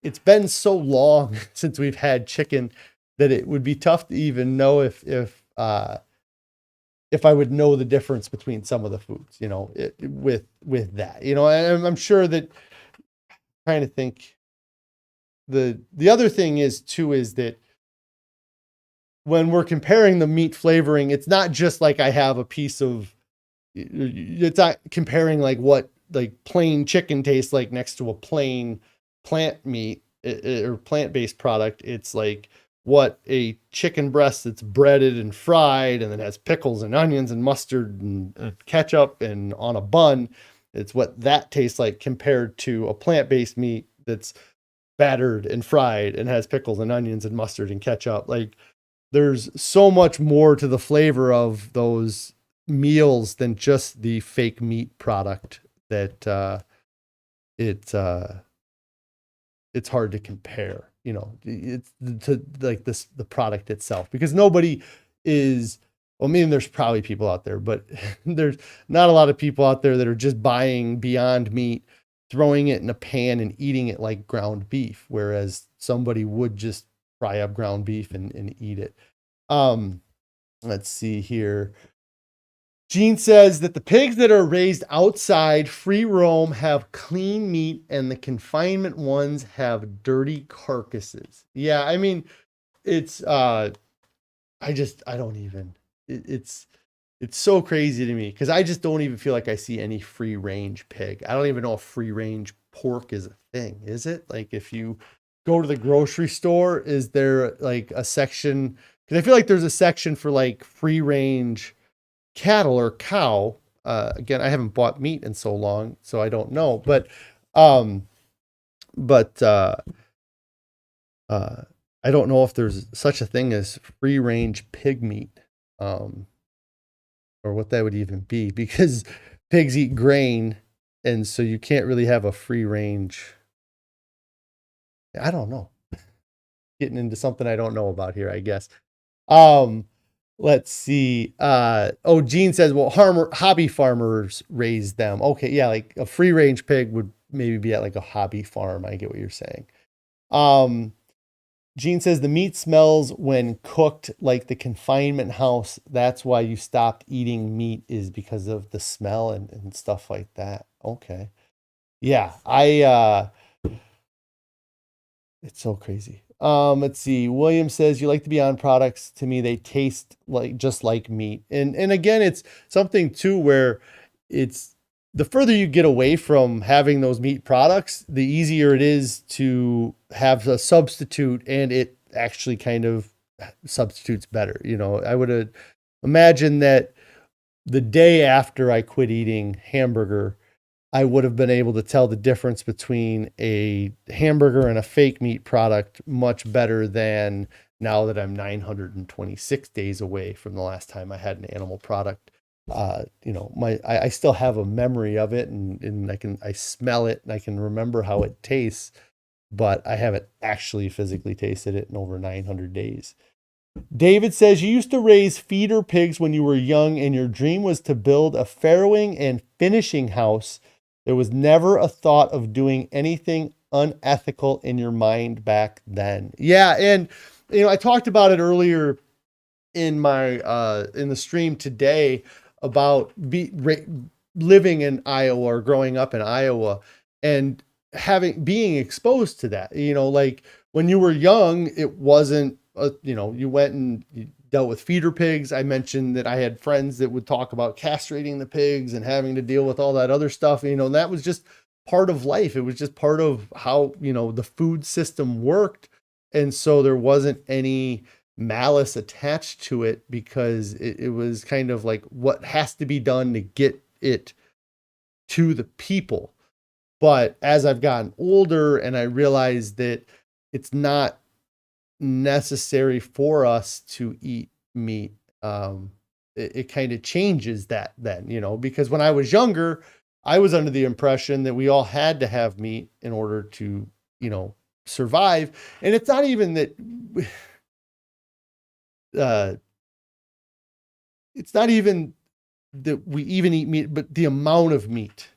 it's been so long since we've had chicken that it would be tough to even know if I would know the difference between some of the foods, with that, and I'm sure that, trying to think, the other thing is that when we're comparing the meat flavoring, it's not just like I have a piece of, it's not comparing like what like plain chicken tastes like next to a plain plant meat or plant-based product. It's like what a chicken breast that's breaded and fried and then has pickles and onions and mustard and ketchup and on a bun. It's what that tastes like compared to a plant-based meat that's battered and fried and has pickles and onions and mustard and ketchup. Like, there's so much more to the flavor of those meals than just the fake meat product that it's hard to compare. It's to like the product itself, because nobody is Well, I mean, there's probably people out there, but there's not a lot of people out there that are just buying Beyond Meat, throwing it in a pan and eating it like ground beef, whereas somebody would just fry up ground beef and eat it. Let's see here. Gene says that the pigs that are raised outside free roam have clean meat and the confinement ones have dirty carcasses. Yeah, I mean, it's I don't even it's so crazy to me because I just don't even feel like I see any free range pig. I don't even know if free range pork is a thing. Is it? Like if you go to the grocery store, is there like a section? Because I feel like there's a section for like free range cattle or cow. Again, I haven't bought meat in so long, so I don't know. But I don't know if there's such a thing as free range pig meat, or what that would even be, because pigs eat grain, and so you can't really have a free range. I don't know. Getting into something I don't know about here, I guess. Let's see. Gene says, well, hobby farmers raise them. Okay, yeah, like a free range pig would maybe be at like a hobby farm. I get what you're saying. Gene says the meat smells when cooked like the confinement house. That's why you stopped eating meat, is because of the smell and stuff like that. Okay. Yeah, it's so crazy. Let's see. William says, you like the Beyond products. To me, they taste like just like meat. And again, it's something too where it's the further you get away from having those meat products, the easier it is to have a substitute, and it actually kind of substitutes better. You know, I would imagine that the day after I quit eating hamburger, I would have been able to tell the difference between a hamburger and a fake meat product much better than now that I'm 926 days away from the last time I had an animal product. I still have a memory of it, and I smell it and I can remember how it tastes, but I haven't actually physically tasted it in over 900 days. David says, you used to raise feeder pigs when you were young, and your dream was to build a farrowing and finishing house. There was never a thought of doing anything unethical in your mind back then. Yeah. And, I talked about it earlier in the stream today about living in Iowa or growing up in Iowa and being exposed to that. Like when you were young, it wasn't, you went and you dealt with feeder pigs. I mentioned that I had friends that would talk about castrating the pigs and having to deal with all that other stuff. And that was just part of life. It was just part of how, the food system worked. And so there wasn't any malice attached to it, because it was kind of like what has to be done to get it to the people. But as I've gotten older and I realized that it's not necessary for us to eat meat, it kind of changes that then, because when I was younger, I was under the impression that we all had to have meat in order to, survive. And it's not even that it's not even that we even eat meat, but the amount of meat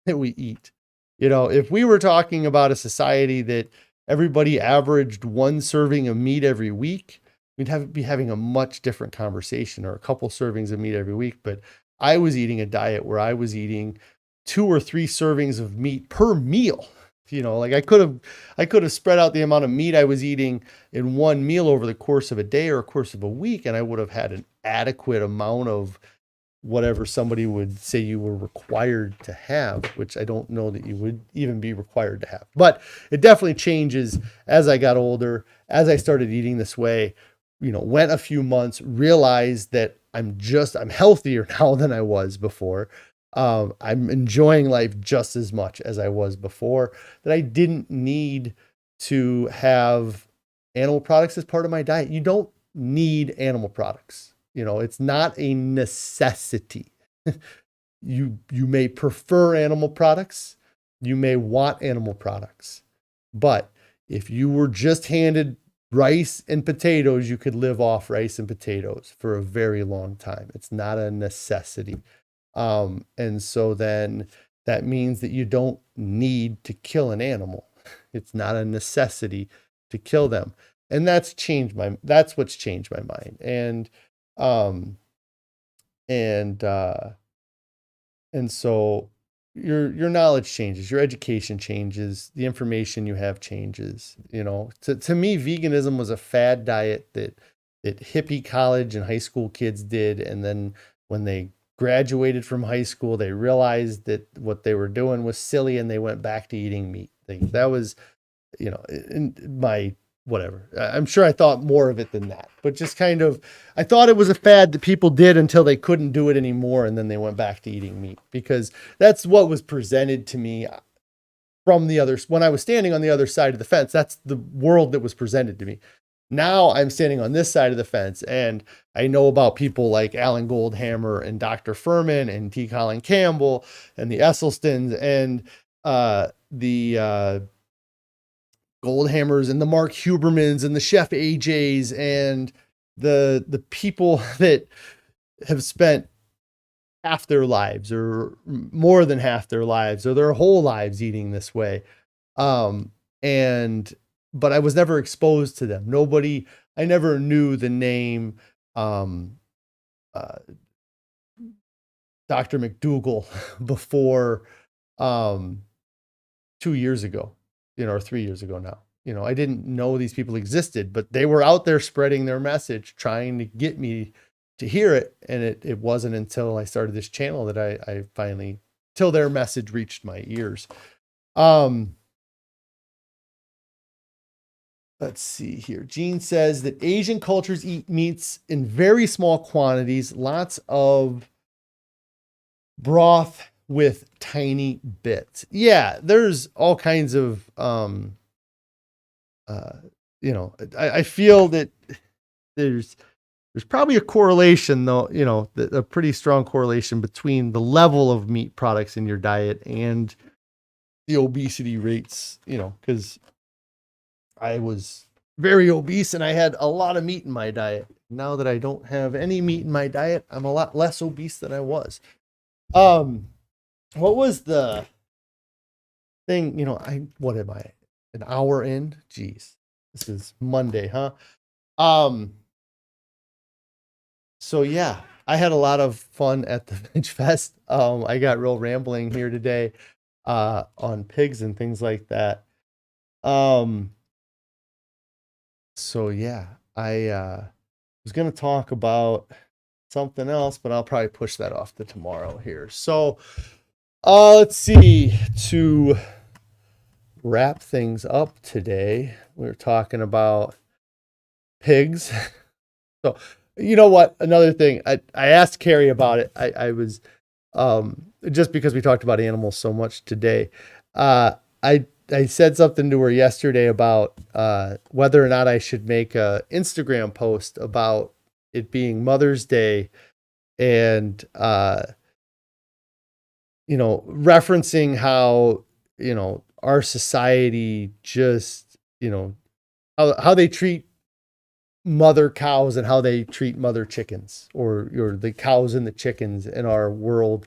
that we eat. If we were talking about a society that everybody averaged one serving of meat every week, we'd be having a much different conversation, or a couple servings of meat every week. But I was eating a diet where I was eating 2 or 3 servings of meat per meal. Like I could have spread out the amount of meat I was eating in one meal over the course of a day or a course of a week, and I would have had an adequate amount of whatever somebody would say you were required to have, which I don't know that you would even be required to have. But it definitely changes as I got older, as I started eating this way, went a few months, realized that I'm healthier now than I was before. I'm enjoying life just as much as I was before, that I didn't need to have animal products as part of my diet. You don't need animal products. It's not a necessity. You may prefer animal products. You may want animal products. But if you were just handed rice and potatoes, you could live off rice and potatoes for a very long time. It's not a necessity. And so then that means that you don't need to kill an animal. It's not a necessity to kill them. And that's what's changed my mind. And so your knowledge changes, your education changes, the information you have changes. To me, veganism was a fad diet that hippie college and high school kids did. And then when they graduated from high school, they realized that what they were doing was silly and they went back to eating meat. That was, in my whatever. I'm sure I thought more of it than that, but just I thought it was a fad that people did until they couldn't do it anymore. And then they went back to eating meat, because that's what was presented to me from when I was standing on the other side of the fence. That's the world that was presented to me. Now I'm standing on this side of the fence, and I know about people like Alan Goldhamer and Dr. Fuhrman and Colin Campbell and the Esselstyns and the Goldhamers and the Mark Hubermans and the Chef AJs and the people that have spent half their lives or more than half their lives or their whole lives eating this way. But I was never exposed to them. I never knew the name Dr. McDougall before 2 years ago. Or 3 years ago now. I didn't know these people existed, but they were out there spreading their message, trying to get me to hear it. And it wasn't until I started this channel that I finally, till their message reached my ears. Let's see here. Gene says that Asian cultures eat meats in very small quantities, lots of broth with tiny bits. Yeah, there's all kinds of, I feel that there's probably a correlation though, a pretty strong correlation between the level of meat products in your diet and the obesity rates, because I was very obese and I had a lot of meat in my diet. Now that I don't have any meat in my diet, I'm a lot less obese than I was. What was the thing? What am I? An hour in? Jeez, this is Monday, huh? So yeah, I had a lot of fun at the Veg Fest. I got real rambling here today, on pigs and things like that. So yeah, I was going to talk about something else, but I'll probably push that off to tomorrow here. So, let's see, to wrap things up today, we're talking about pigs. So, you know what? Another thing, I asked Carrie about it. I was, just because we talked about animals so much today, I said something to her yesterday about whether or not I should make a Instagram post about it being Mother's Day and, referencing how, our society just, how they treat mother cows and how they treat mother chickens or the cows and the chickens in our world.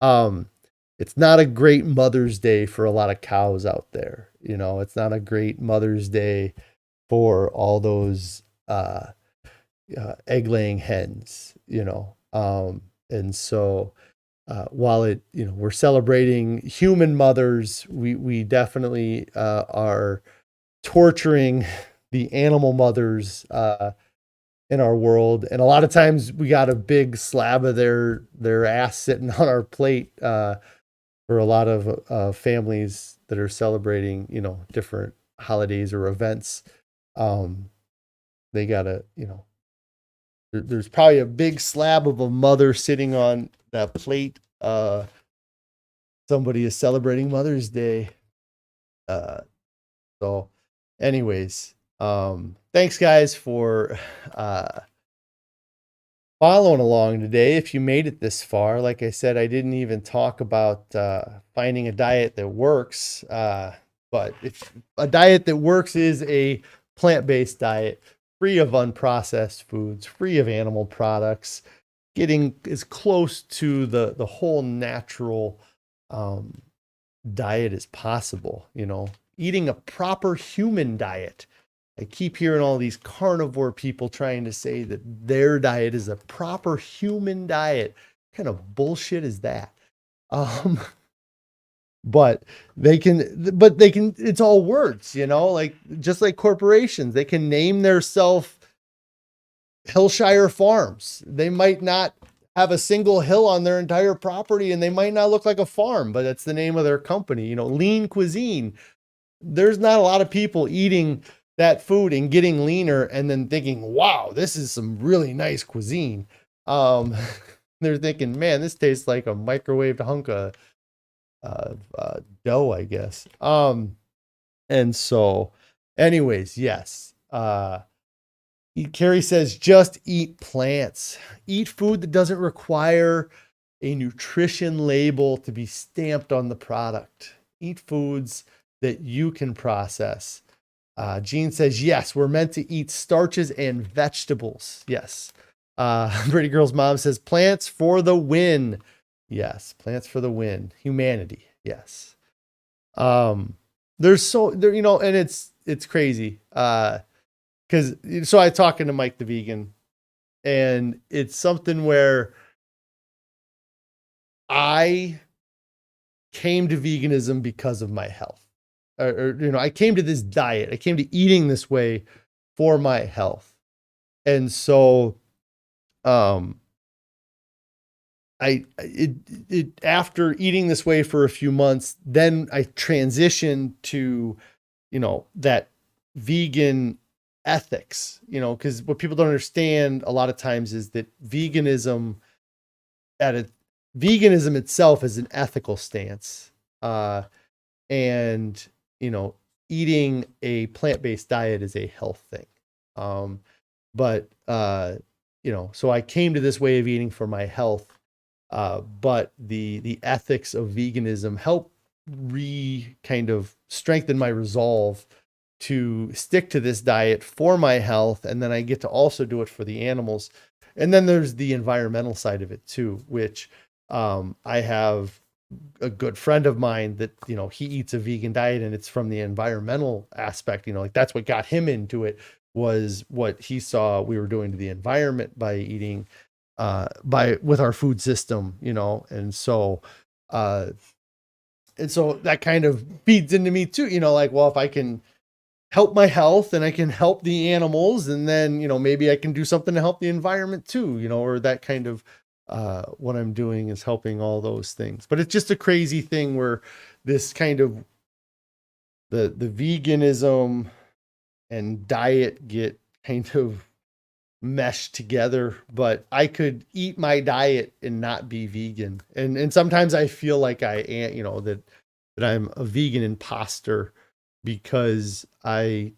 It's not a great Mother's Day for a lot of cows out there. It's not a great Mother's Day for all those egg-laying hens, and so while we're celebrating human mothers, we definitely are torturing the animal mothers in our world, and a lot of times we got a big slab of their ass sitting on our plate. For a lot of families that are celebrating, different holidays or events, they gotta, there's probably a big slab of a mother sitting on that plate. Somebody is celebrating Mother's Day. So anyways, thanks guys for, following along today. If you made it this far, like I said, I didn't even talk about finding a diet that works. But if a diet that works is a plant-based diet, free of unprocessed foods, free of animal products, getting as close to the whole natural diet as possible, eating a proper human diet. I keep hearing all these carnivore people trying to say that their diet is a proper human diet. What kind of bullshit is that? But it's all words, like just like corporations, they can name their self Hillshire Farms. They might not have a single hill on their entire property and they might not look like a farm, but that's the name of their company. Lean cuisine. There's not a lot of people eating that food and getting leaner and then thinking, wow, this is some really nice cuisine. They're thinking, man, this tastes like a microwaved hunk of dough, I guess. And so anyways, yes. Carrie says, just eat plants. Eat food that doesn't require a nutrition label to be stamped on the product. Eat foods that you can process. Jean says, yes, we're meant to eat starches and vegetables. Yes. Pretty Girl's mom says, plants for the win. Yes, plants for the win. Humanity. Yes. And it's crazy. So I talking to Mike the vegan, and it's something where I came to veganism because of my health. I came to this diet. I came to eating this way for my health. And so after eating this way for a few months, then I transitioned to, that vegan ethics, because what people don't understand a lot of times is that veganism itself is an ethical stance. And, eating a plant-based diet is a health thing. So I came to this way of eating for my health. But the ethics of veganism help kind of strengthen my resolve to stick to this diet for my health. And then I get to also do it for the animals. And then there's the environmental side of it too, which I have a good friend of mine that, he eats a vegan diet, and it's from the environmental aspect, like that's what got him into it, was what he saw we were doing to the environment by eating with our food system, and so that kind of feeds into me too, like, well, if I can help my health and I can help the animals, and then, maybe I can do something to help the environment too, or that kind of, what I'm doing is helping all those things. But it's just a crazy thing where this kind of the veganism and diet get kind of meshed together. But I could eat my diet and not be vegan. And sometimes I feel like I am, that I'm a vegan imposter, because I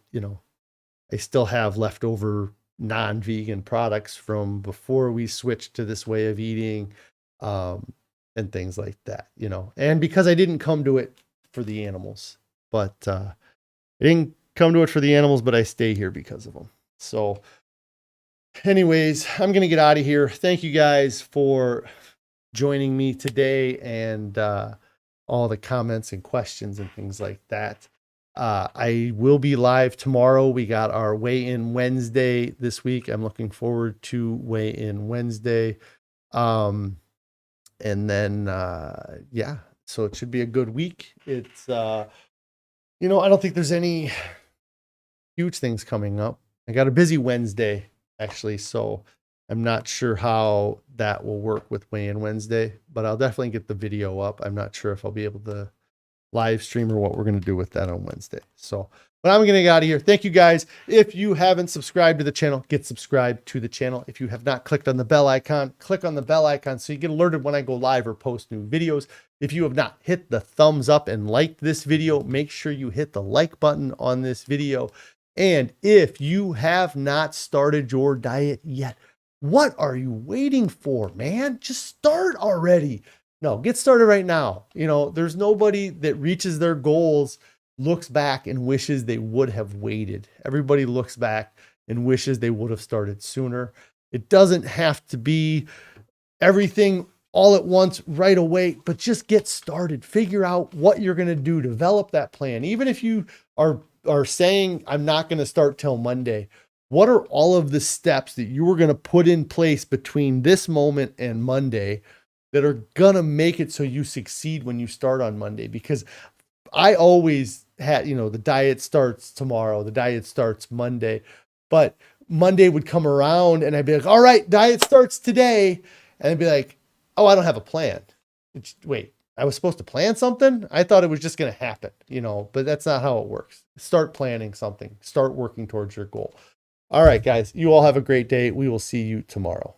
still have leftover non-vegan products from before we switched to this way of eating, and things like that, and because I didn't come to it for the animals, but I didn't come to it for the animals, but I stay here because of them. So anyways, I'm going to get out of here. Thank you guys for joining me today, and all the comments and questions and things like that. I will be live tomorrow. We got our weigh-in Wednesday this week. I'm looking forward to weigh-in Wednesday. And then, so it should be a good week. It's, I don't think there's any huge things coming up. I got a busy Wednesday, actually, so I'm not sure how that will work with weigh-in Wednesday, but I'll definitely get the video up. I'm not sure if I'll be able to live stream or what we're going to do with that on Wednesday. So, but I'm going to get out of here. Thank you guys. If you haven't subscribed to the channel, get subscribed to the channel. If you have not clicked on the bell icon, click on the bell icon so you get alerted when I go live or post new videos. If you have not hit the thumbs up and liked this video, make sure you hit the like button on this video. And if you have not started your diet yet, what are you waiting for, man? Just start already. No, get started right now. There's nobody that reaches their goals looks back and wishes they would have waited. Everybody looks back and wishes they would have started sooner. It doesn't have to be everything all at once right away, but just get started. Figure out what you're going to do. Develop that plan. Even if you are saying, I'm not going to start till Monday, what are all of the steps that you are going to put in place between this moment and Monday that are going to make it so you succeed when you start on Monday? Because I always had, the diet starts tomorrow, the diet starts Monday, but Monday would come around and I'd be like, all right, diet starts today. And I'd be like, oh, I don't have a plan. Wait, I was supposed to plan something? I thought it was just going to happen, but that's not how it works. Start planning something. Start working towards your goal. All right, guys, you all have a great day. We will see you tomorrow.